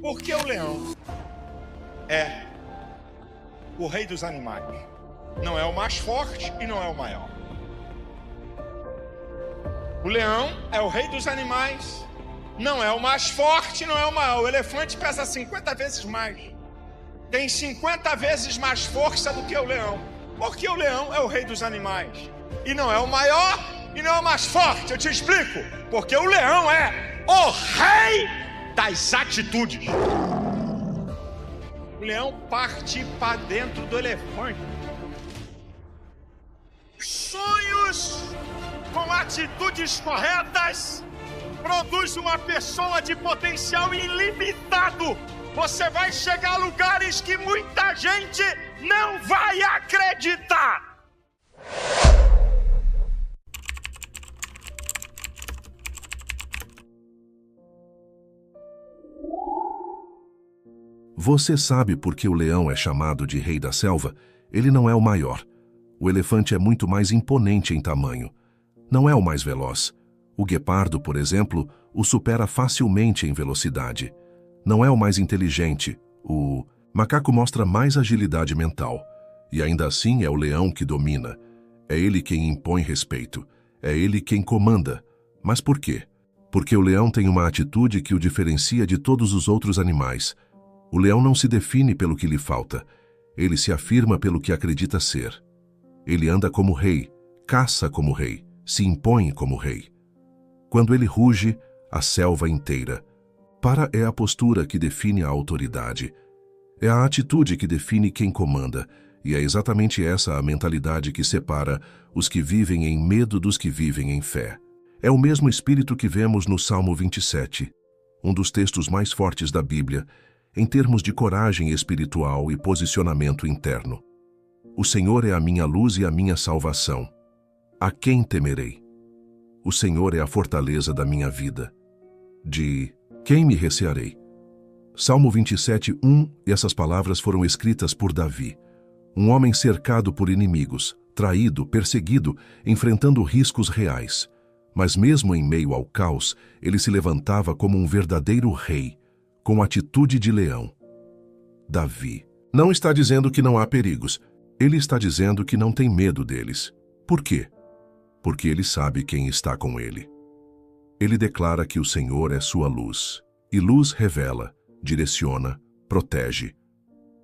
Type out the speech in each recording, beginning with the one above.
Porque o leão é o rei dos animais. Não é o mais forte e não é o maior. O leão é o rei dos animais. Não é o mais forte, não é o maior. O elefante pesa 50 vezes mais. Tem 50 vezes mais força do que o leão. Porque o leão é o rei dos animais. E não é o maior e não é o mais forte. Eu te explico. Porque o leão é o rei das atitudes. O leão parte para dentro do elefante. Sonhos com atitudes corretas produz uma pessoa de potencial ilimitado. Você vai chegar a lugares que muita gente não vai acreditar. Você sabe por que o leão é chamado de rei da selva? Ele não é o maior. O elefante é muito mais imponente em tamanho. Não é o mais veloz. O guepardo, por exemplo, o supera facilmente em velocidade. Não é o mais inteligente. O macaco mostra mais agilidade mental. E ainda assim é o leão que domina. É ele quem impõe respeito. É ele quem comanda. Mas por quê? Porque o leão tem uma atitude que o diferencia de todos os outros animais. O leão não se define pelo que lhe falta. Ele se afirma pelo que acredita ser. Ele anda como rei, caça como rei, se impõe como rei. Quando ele ruge, a selva inteira para. É a postura que define a autoridade. É a atitude que define quem comanda. E é exatamente essa a mentalidade que separa os que vivem em medo dos que vivem em fé. É o mesmo espírito que vemos no Salmo 27, um dos textos mais fortes da Bíblia, em termos de coragem espiritual e posicionamento interno. O Senhor é a minha luz e a minha salvação. A quem temerei? O Senhor é a fortaleza da minha vida. De quem me recearei? Salmo 27, 1, e essas palavras foram escritas por Davi. Um homem cercado por inimigos, traído, perseguido, enfrentando riscos reais. Mas mesmo em meio ao caos, ele se levantava como um verdadeiro rei, com atitude de leão. Davi não está dizendo que não há perigos. Ele está dizendo que não tem medo deles. Por quê? Porque ele sabe quem está com ele. Ele declara que o Senhor é sua luz. E luz revela, direciona, protege.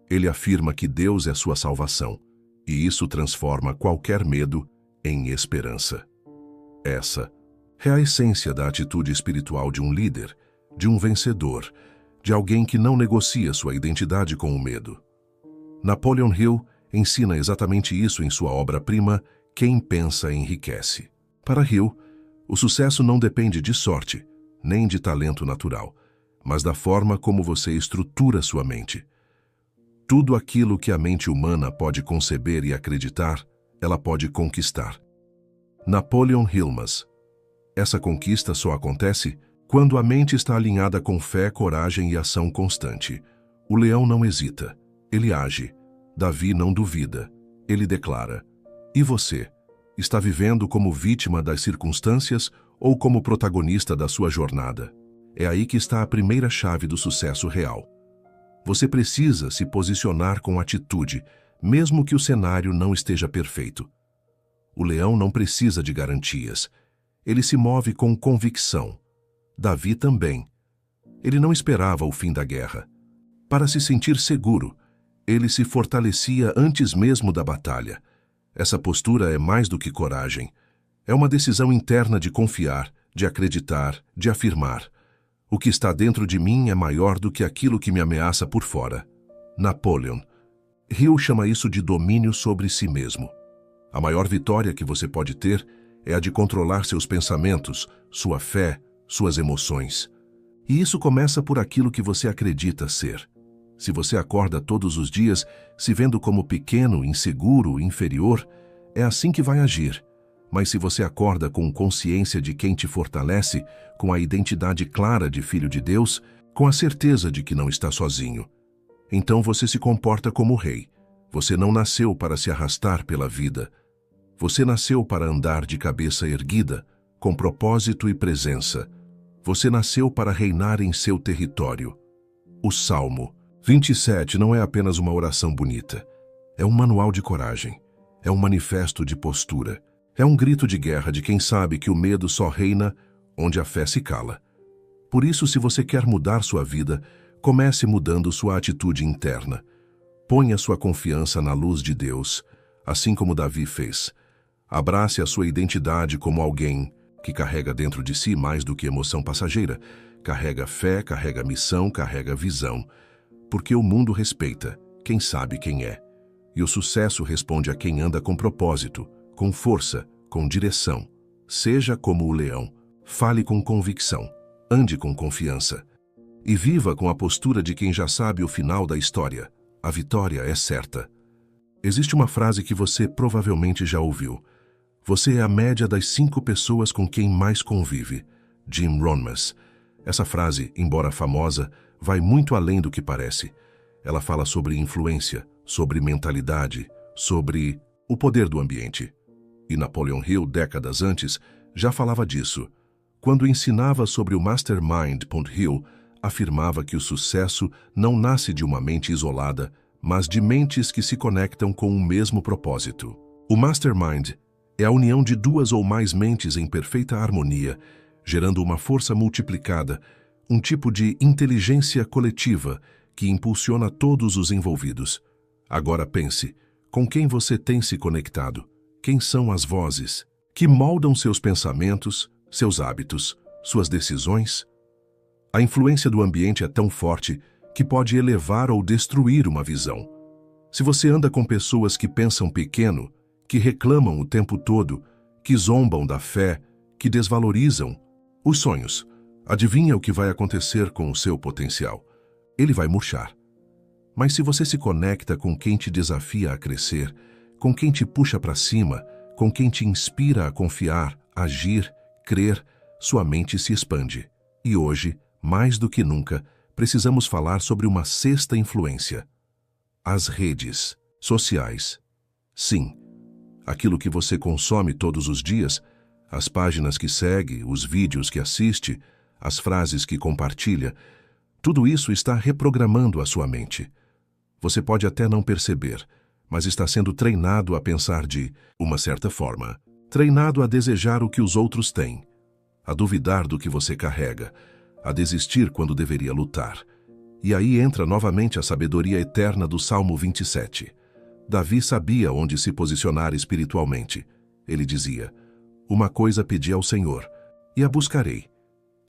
Ele afirma que Deus é sua salvação. E isso transforma qualquer medo em esperança. Essa é a essência da atitude espiritual de um líder, de um vencedor, de alguém que não negocia sua identidade com o medo. Napoleon Hill ensina exatamente isso em sua obra-prima Quem Pensa Enriquece. Para Hill, o sucesso não depende de sorte, nem de talento natural, mas da forma como você estrutura sua mente. Tudo aquilo que a mente humana pode conceber e acreditar, ela pode conquistar. Napoleon Hill. Essa conquista só acontece quando a mente está alinhada com fé, coragem e ação constante. O leão não hesita, ele age. Davi não duvida, ele declara. E você? Está vivendo como vítima das circunstâncias ou como protagonista da sua jornada? É aí que está a primeira chave do sucesso real. Você precisa se posicionar com atitude, mesmo que o cenário não esteja perfeito. O leão não precisa de garantias. Ele se move com convicção. Davi também. Ele não esperava o fim da guerra. Para se sentir seguro, ele se fortalecia antes mesmo da batalha. Essa postura é mais do que coragem. É uma decisão interna de confiar, de acreditar, de afirmar. O que está dentro de mim é maior do que aquilo que me ameaça por fora. Napoleon Hill chama isso de domínio sobre si mesmo. A maior vitória que você pode ter é a de controlar seus pensamentos, sua fé, suas emoções. E isso começa por aquilo que você acredita ser. Se você acorda todos os dias se vendo como pequeno, inseguro, inferior, é assim que vai agir. Mas se você acorda com consciência de quem te fortalece, com a identidade clara de filho de Deus, com a certeza de que não está sozinho, então você se comporta como rei. Você não nasceu para se arrastar pela vida. Você nasceu para andar de cabeça erguida, com propósito e presença. Você nasceu para reinar em seu território. O Salmo 27 não é apenas uma oração bonita. É um manual de coragem. É um manifesto de postura. É um grito de guerra de quem sabe que o medo só reina onde a fé se cala. Por isso, se você quer mudar sua vida, comece mudando sua atitude interna. Ponha sua confiança na luz de Deus, assim como Davi fez. Abrace a sua identidade como alguém que carrega dentro de si mais do que emoção passageira. Carrega fé, carrega missão, carrega visão. Porque o mundo respeita quem sabe quem é. E o sucesso responde a quem anda com propósito, com força, com direção. Seja como o leão. Fale com convicção. Ande com confiança. E viva com a postura de quem já sabe o final da história. A vitória é certa. Existe uma frase que você provavelmente já ouviu. Você é a média das 5 pessoas com quem mais convive. Jim Rohn. Essa frase, embora famosa, vai muito além do que parece. Ela fala sobre influência, sobre mentalidade, sobre o poder do ambiente. E Napoleon Hill, décadas antes, já falava disso. Quando ensinava sobre o Mastermind, Hill afirmava que o sucesso não nasce de uma mente isolada, mas de mentes que se conectam com o mesmo propósito. O Mastermind é a união de 2 ou mais mentes em perfeita harmonia, gerando uma força multiplicada, um tipo de inteligência coletiva que impulsiona todos os envolvidos. Agora pense, com quem você tem se conectado? Quem são as vozes que moldam seus pensamentos, seus hábitos, suas decisões? A influência do ambiente é tão forte que pode elevar ou destruir uma visão. Se você anda com pessoas que pensam pequeno, que reclamam o tempo todo, que zombam da fé, que desvalorizam os sonhos, adivinha o que vai acontecer com o seu potencial? Ele vai murchar. Mas se você se conecta com quem te desafia a crescer, com quem te puxa para cima, com quem te inspira a confiar, agir, crer, sua mente se expande. E hoje, mais do que nunca, precisamos falar sobre uma 6ª influência. As redes sociais. Sim, aquilo que você consome todos os dias, as páginas que segue, os vídeos que assiste, as frases que compartilha, tudo isso está reprogramando a sua mente. Você pode até não perceber, mas está sendo treinado a pensar de uma certa forma, treinado a desejar o que os outros têm, a duvidar do que você carrega, a desistir quando deveria lutar. E aí entra novamente a sabedoria eterna do Salmo 27. Davi sabia onde se posicionar espiritualmente. Ele dizia: uma coisa pedi ao Senhor, e a buscarei,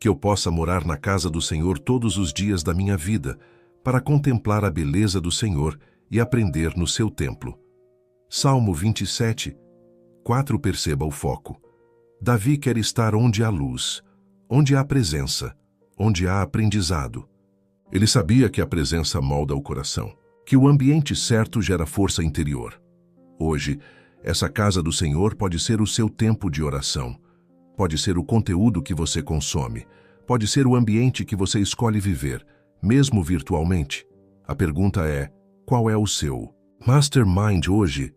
que eu possa morar na casa do Senhor todos os dias da minha vida, para contemplar a beleza do Senhor e aprender no seu templo. Salmo 27, 4. Perceba o foco. Davi quer estar onde há luz, onde há presença, onde há aprendizado. Ele sabia que a presença molda o coração, que o ambiente certo gera força interior. Hoje, essa casa do Senhor pode ser o seu tempo de oração, pode ser o conteúdo que você consome, pode ser o ambiente que você escolhe viver, mesmo virtualmente. A pergunta é: qual é o seu Mastermind hoje?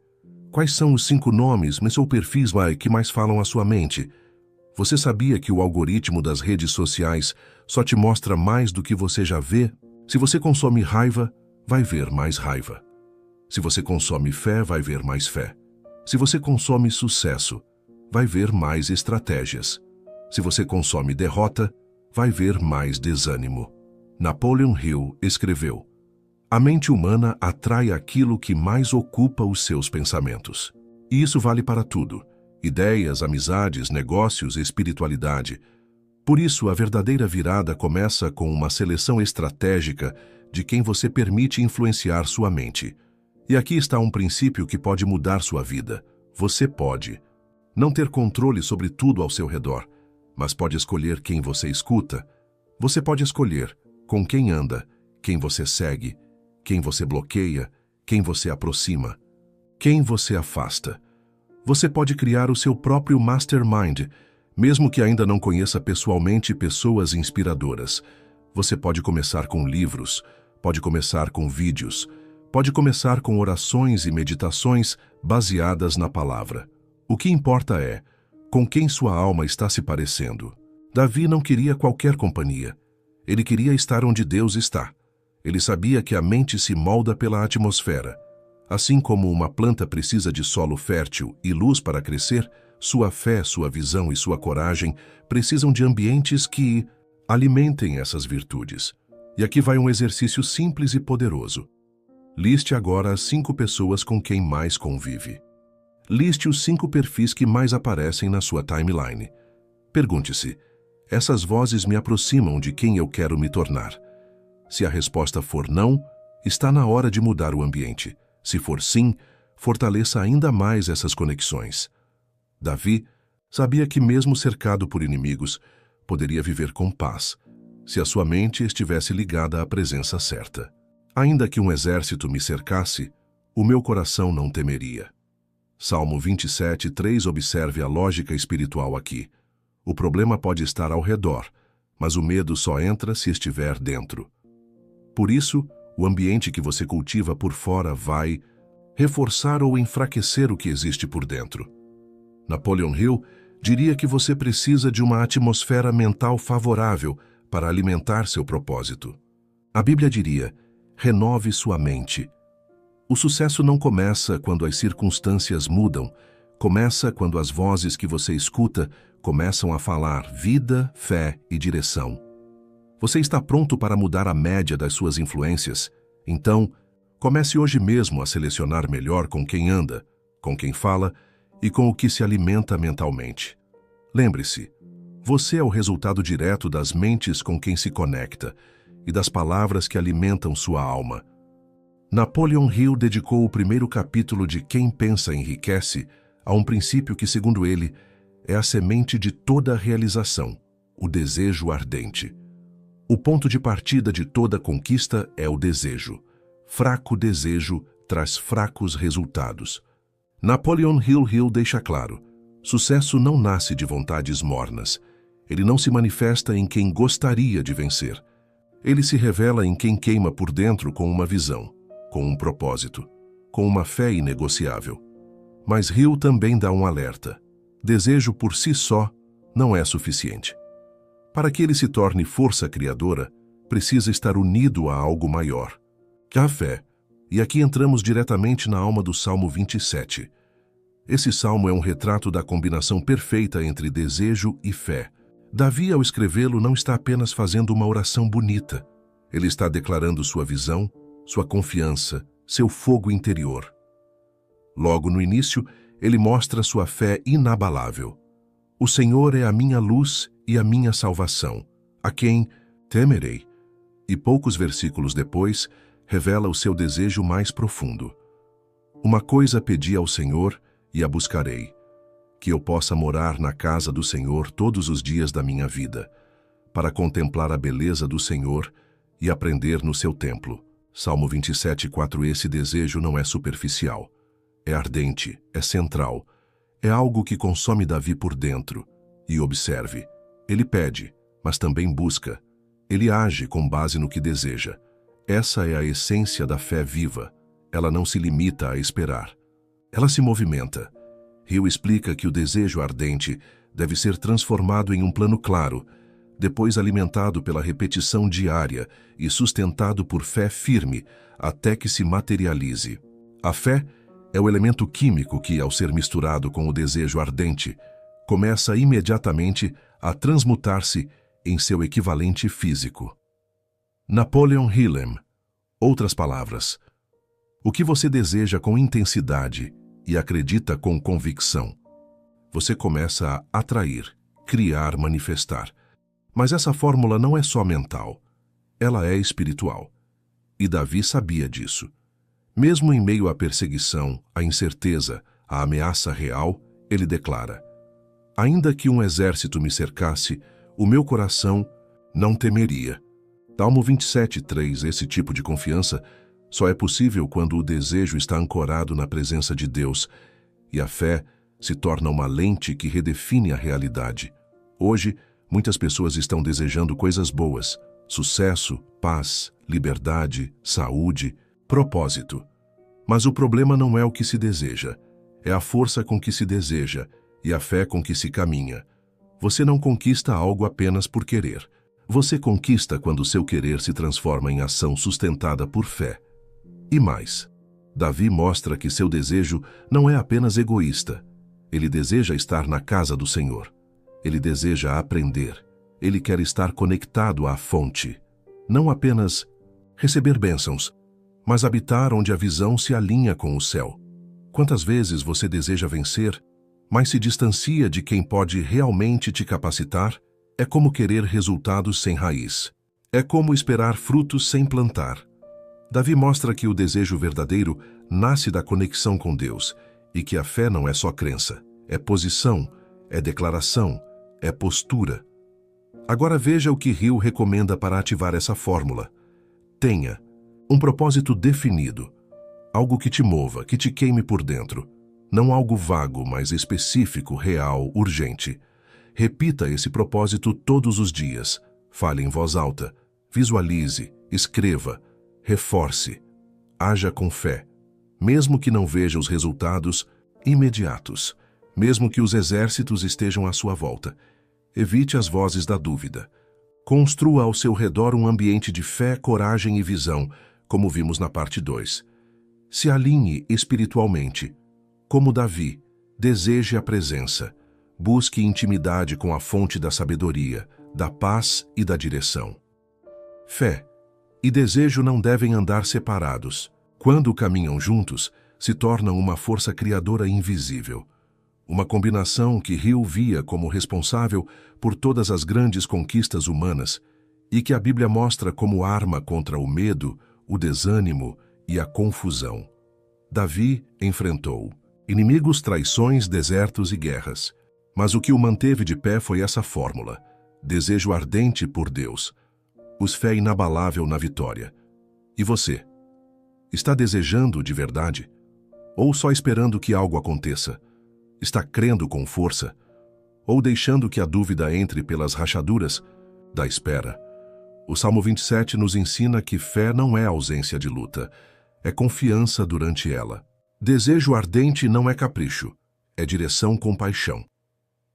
Quais são os 5 nomes ou perfis que mais falam à sua mente? Você sabia que o algoritmo das redes sociais só te mostra mais do que você já vê? Se você consome raiva, vai ver mais raiva. Se você consome fé, vai ver mais fé. Se você consome sucesso, vai ver mais estratégias. Se você consome derrota, vai ver mais desânimo. Napoleon Hill escreveu: a mente humana atrai aquilo que mais ocupa os seus pensamentos. E isso vale para tudo: ideias, amizades, negócios, espiritualidade. Por isso, a verdadeira virada começa com uma seleção estratégica de quem você permite influenciar sua mente. E aqui está um princípio que pode mudar sua vida. Você pode não ter controle sobre tudo ao seu redor, mas pode escolher quem você escuta. Você pode escolher com quem anda, quem você segue, quem você bloqueia, quem você aproxima, quem você afasta. Você pode criar o seu próprio mastermind, mesmo que ainda não conheça pessoalmente pessoas inspiradoras. Você pode começar com livros, pode começar com vídeos, pode começar com orações e meditações baseadas na palavra. O que importa é com quem sua alma está se parecendo. Davi não queria qualquer companhia. Ele queria estar onde Deus está. Ele sabia que a mente se molda pela atmosfera. Assim como uma planta precisa de solo fértil e luz para crescer, sua fé, sua visão e sua coragem precisam de ambientes que alimentem essas virtudes. E aqui vai um exercício simples e poderoso. Liste agora as 5 pessoas com quem mais convive. Liste os 5 perfis que mais aparecem na sua timeline. Pergunte-se: essas vozes me aproximam de quem eu quero me tornar? Se a resposta for não, está na hora de mudar o ambiente. Se for sim, fortaleça ainda mais essas conexões. Davi sabia que, mesmo cercado por inimigos, poderia viver com paz, se a sua mente estivesse ligada à presença certa. Ainda que um exército me cercasse, o meu coração não temeria. Salmo 27:3. Observe a lógica espiritual aqui. O problema pode estar ao redor, mas o medo só entra se estiver dentro. Por isso, o ambiente que você cultiva por fora vai reforçar ou enfraquecer o que existe por dentro. Napoleon Hill diria que você precisa de uma atmosfera mental favorável para alimentar seu propósito. A Bíblia diria: renove sua mente. O sucesso não começa quando as circunstâncias mudam, começa quando as vozes que você escuta começam a falar vida, fé e direção. Você está pronto para mudar a média das suas influências? Então, comece hoje mesmo a selecionar melhor com quem anda, com quem fala e com o que se alimenta mentalmente. Lembre-se, você é o resultado direto das mentes com quem se conecta e das palavras que alimentam sua alma. Napoleon Hill dedicou o primeiro capítulo de Quem Pensa Enriquece a um princípio que, segundo ele, é a semente de toda a realização, o desejo ardente. O ponto de partida de toda conquista é o desejo. Fraco desejo traz fracos resultados. Napoleon Hill deixa claro: sucesso não nasce de vontades mornas. Ele não se manifesta em quem gostaria de vencer. Ele se revela em quem queima por dentro com uma visão, com um propósito, com uma fé inegociável. Mas Hill também dá um alerta: desejo por si só não é suficiente. Para que ele se torne força criadora, precisa estar unido a algo maior, que a fé. E aqui entramos diretamente na alma do Salmo 27. Esse salmo é um retrato da combinação perfeita entre desejo e fé. Davi, ao escrevê-lo, não está apenas fazendo uma oração bonita. Ele está declarando sua visão, sua confiança, seu fogo interior. Logo no início, ele mostra sua fé inabalável. O Senhor é a minha luz e a minha salvação, a quem temerei. E poucos versículos depois, revela o seu desejo mais profundo. Uma coisa pedi ao Senhor e a buscarei, que eu possa morar na casa do Senhor todos os dias da minha vida, para contemplar a beleza do Senhor e aprender no seu templo. Salmo 27:4. Esse desejo não é superficial, é ardente, é central, é algo que consome Davi por dentro. E observe, ele pede, mas também busca. Ele age com base no que deseja. Essa é a essência da fé viva. Ela não se limita a esperar. Ela se movimenta. Hill explica que o desejo ardente deve ser transformado em um plano claro, depois alimentado pela repetição diária e sustentado por fé firme até que se materialize. A fé é o elemento químico que, ao ser misturado com o desejo ardente, começa imediatamente a transmutar-se em seu equivalente físico. Napoleon Hill. Outras palavras: o que você deseja com intensidade e acredita com convicção, você começa a atrair, criar, manifestar. Mas essa fórmula não é só mental, ela é espiritual. E Davi sabia disso. Mesmo em meio à perseguição, à incerteza, à ameaça real, ele declara: ainda que um exército me cercasse, o meu coração não temeria. Salmo 27:3. Esse tipo de confiança só é possível quando o desejo está ancorado na presença de Deus e a fé se torna uma lente que redefine a realidade. Hoje, muitas pessoas estão desejando coisas boas: sucesso, paz, liberdade, saúde, propósito. Mas o problema não é o que se deseja, é a força com que se deseja e a fé com que se caminha. Você não conquista algo apenas por querer. Você conquista quando seu querer se transforma em ação sustentada por fé. E mais, Davi mostra que seu desejo não é apenas egoísta. Ele deseja estar na casa do Senhor. Ele deseja aprender. Ele quer estar conectado à fonte. Não apenas receber bênçãos, mas habitar onde a visão se alinha com o céu. Quantas vezes você deseja vencer, mas se distancia de quem pode realmente te capacitar? É como querer resultados sem raiz. É como esperar frutos sem plantar. Davi mostra que o desejo verdadeiro nasce da conexão com Deus e que a fé não é só crença, é posição, é declaração, é postura. Agora veja o que Hill recomenda para ativar essa fórmula. Tenha um propósito definido, algo que te mova, que te queime por dentro. Não algo vago, mas específico, real, urgente. Repita esse propósito todos os dias. Fale em voz alta, visualize, escreva, reforce. Haja com fé, mesmo que não veja os resultados imediatos, mesmo que os exércitos estejam à sua volta. Evite as vozes da dúvida. Construa ao seu redor um ambiente de fé, coragem e visão, como vimos na parte 2. Se alinhe espiritualmente. Como Davi, deseje a presença. Busque intimidade com a fonte da sabedoria, da paz e da direção. Fé e desejo não devem andar separados. Quando caminham juntos, se tornam uma força criadora invisível. Uma combinação que Hill via como responsável por todas as grandes conquistas humanas e que a Bíblia mostra como arma contra o medo, o desânimo e a confusão. Davi enfrentou inimigos, traições, desertos e guerras. Mas o que o manteve de pé foi essa fórmula: desejo ardente por Deus, fé inabalável na vitória. E você? Está desejando de verdade? Ou só esperando que algo aconteça? Está crendo com força? Ou deixando que a dúvida entre pelas rachaduras da espera? O Salmo 27 nos ensina que fé não é ausência de luta, é confiança durante ela. Desejo ardente não é capricho, é direção com paixão.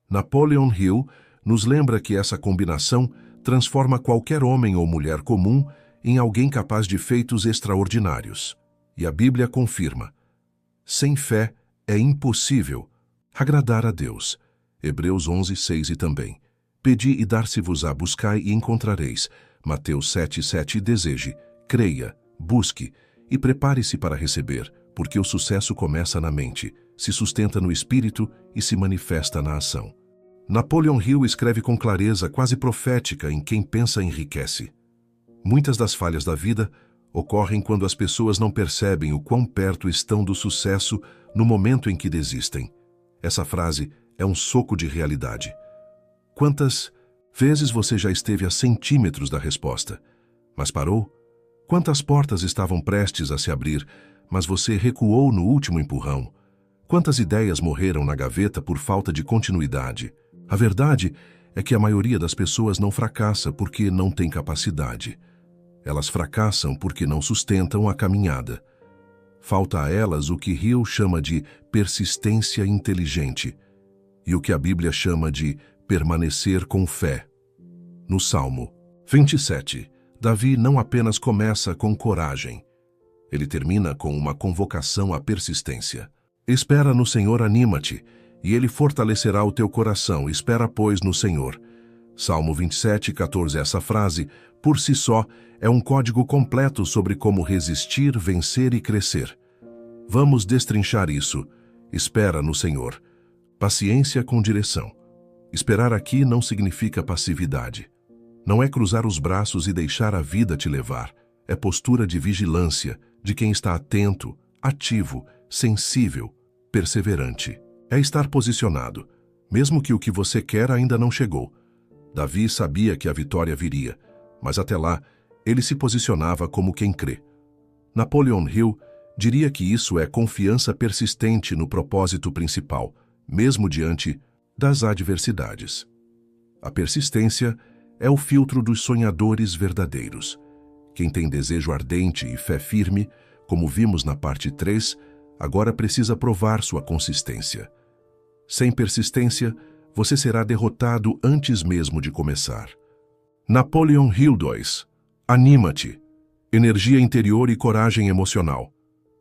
Napoleon Hill nos lembra que essa combinação transforma qualquer homem ou mulher comum em alguém capaz de feitos extraordinários. E a Bíblia confirma: sem fé é impossível agradar a Deus. Hebreus 11:6 e também: pedi e dar-se-vos-á, buscai e encontrareis. Mateus 7:7. Deseje, creia, busque e prepare-se para receber, porque o sucesso começa na mente, se sustenta no espírito e se manifesta na ação. Napoleon Hill escreve com clareza quase profética: em quem pensa enriquece. Muitas das falhas da vida ocorrem quando as pessoas não percebem o quão perto estão do sucesso no momento em que desistem. Essa frase é um soco de realidade. Quantas vezes você já esteve a centímetros da resposta, mas parou? Quantas portas estavam prestes a se abrir, mas você recuou no último empurrão? Quantas ideias morreram na gaveta por falta de continuidade? A verdade é que a maioria das pessoas não fracassa porque não tem capacidade. Elas fracassam porque não sustentam a caminhada. Falta a elas o que Hill chama de persistência inteligente e o que a Bíblia chama de permanecer com fé. No Salmo 27, Davi não apenas começa com coragem, ele termina com uma convocação à persistência. Espera no Senhor, anima-te, e Ele fortalecerá o teu coração. Espera, pois, no Senhor. Salmo 27:14. Essa frase, por si só, é um código completo sobre como resistir, vencer e crescer. Vamos destrinchar isso. Espera no Senhor. Paciência com direção. Esperar aqui não significa passividade. Não é cruzar os braços e deixar a vida te levar. É postura de vigilância, de quem está atento, ativo, sensível, perseverante. É estar posicionado, mesmo que o que você quer ainda não chegou. Davi sabia que a vitória viria, mas até lá, ele se posicionava como quem crê. Napoleon Hill diria que isso é confiança persistente no propósito principal, mesmo diante das adversidades. A persistência é o filtro dos sonhadores verdadeiros. Quem tem desejo ardente e fé firme, como vimos na parte 3, agora precisa provar sua consistência. Sem persistência, você será derrotado antes mesmo de começar. Napoleon Hill 2. Anima-te. Energia interior e coragem emocional.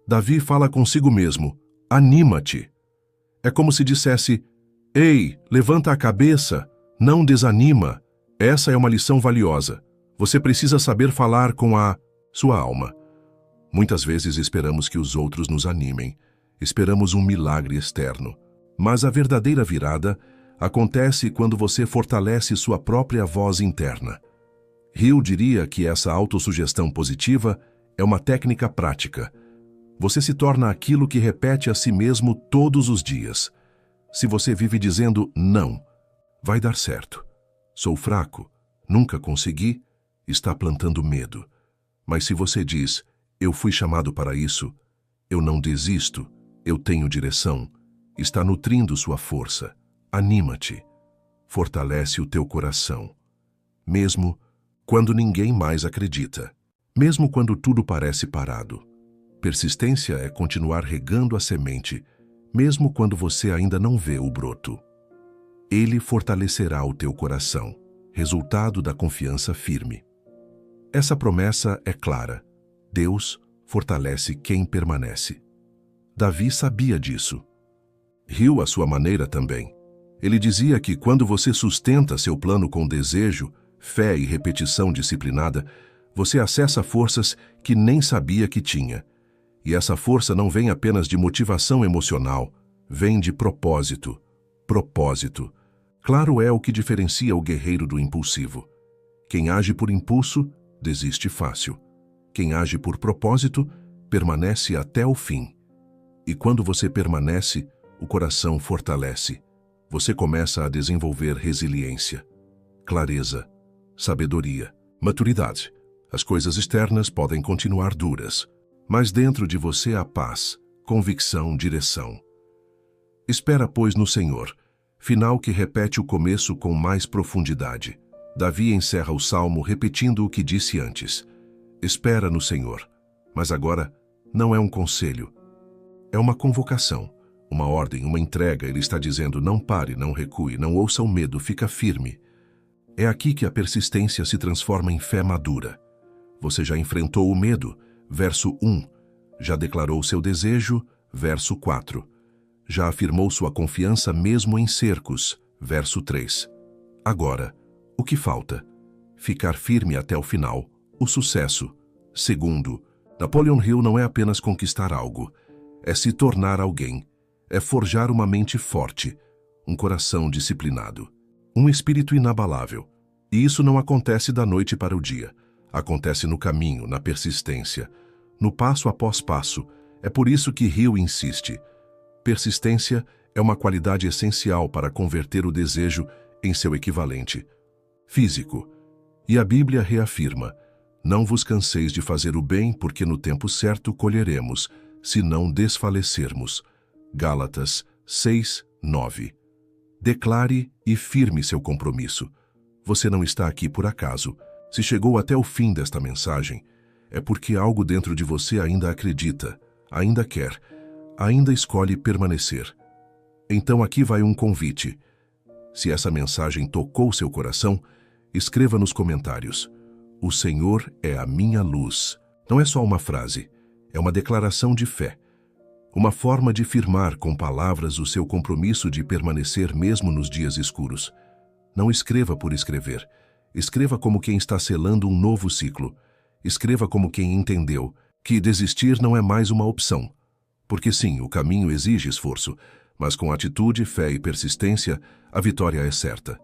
Davi fala consigo mesmo. Anima-te. É como se dissesse: ei, levanta a cabeça, não desanima. Essa é uma lição valiosa. Você precisa saber falar com a sua alma. Muitas vezes esperamos que os outros nos animem. Esperamos um milagre externo. Mas a verdadeira virada acontece quando você fortalece sua própria voz interna. Hill diria que essa autossugestão positiva é uma técnica prática. Você se torna aquilo que repete a si mesmo todos os dias. Se você vive dizendo não, vai dar certo. Sou fraco, nunca consegui, está plantando medo. Mas se você diz, eu fui chamado para isso, eu não desisto, eu tenho direção, está nutrindo sua força. Anima-te. Fortalece o teu coração. Mesmo quando ninguém mais acredita. Mesmo quando tudo parece parado. Persistência é continuar regando a semente, mesmo quando você ainda não vê o broto. Ele fortalecerá o teu coração, resultado da confiança firme. Essa promessa é clara. Deus fortalece quem permanece. Davi sabia disso. Hill, à sua maneira, também. Ele dizia que quando você sustenta seu plano com desejo, fé e repetição disciplinada, você acessa forças que nem sabia que tinha. E essa força não vem apenas de motivação emocional, vem de propósito. Propósito. Claro, é o que diferencia o guerreiro do impulsivo. Quem age por impulso, desiste fácil. Quem age por propósito, permanece até o fim. E quando você permanece, o coração fortalece. Você começa a desenvolver resiliência, clareza, sabedoria, maturidade. As coisas externas podem continuar duras, mas dentro de você há paz, convicção, direção. Espera, pois, no Senhor, final que repete o começo com mais profundidade. Davi encerra o salmo repetindo o que disse antes. Espera no Senhor. Mas agora não é um conselho. É uma convocação, uma ordem, uma entrega. Ele está dizendo: não pare, não recue, não ouça o medo, fica firme. É aqui que a persistência se transforma em fé madura. Você já enfrentou o medo, verso 1. Já declarou seu desejo, verso 4. Já afirmou sua confiança mesmo em cercos, verso 3. Agora, o que falta? Ficar firme até o final, o sucesso. Segundo, Napoleon Hill não é apenas conquistar algo, é se tornar alguém, é forjar uma mente forte, um coração disciplinado, um espírito inabalável. E isso não acontece da noite para o dia. Acontece no caminho, na persistência, no passo após passo. É por isso que Hill insiste. Persistência é uma qualidade essencial para converter o desejo em seu equivalente físico. E a Bíblia reafirma: não vos canseis de fazer o bem, porque no tempo certo colheremos, se não desfalecermos. Gálatas 6, 9. Declare e firme seu compromisso. Você não está aqui por acaso. Se chegou até o fim desta mensagem, é porque algo dentro de você ainda acredita, ainda quer, ainda escolhe permanecer. Então aqui vai um convite. Se essa mensagem tocou seu coração, escreva nos comentários: o Senhor é a minha luz. Não é só uma frase, é uma declaração de fé. Uma forma de firmar com palavras o seu compromisso de permanecer mesmo nos dias escuros. Não escreva por escrever. Escreva como quem está selando um novo ciclo. Escreva como quem entendeu que desistir não é mais uma opção. Porque sim, o caminho exige esforço, mas com atitude, fé e persistência, a vitória é certa.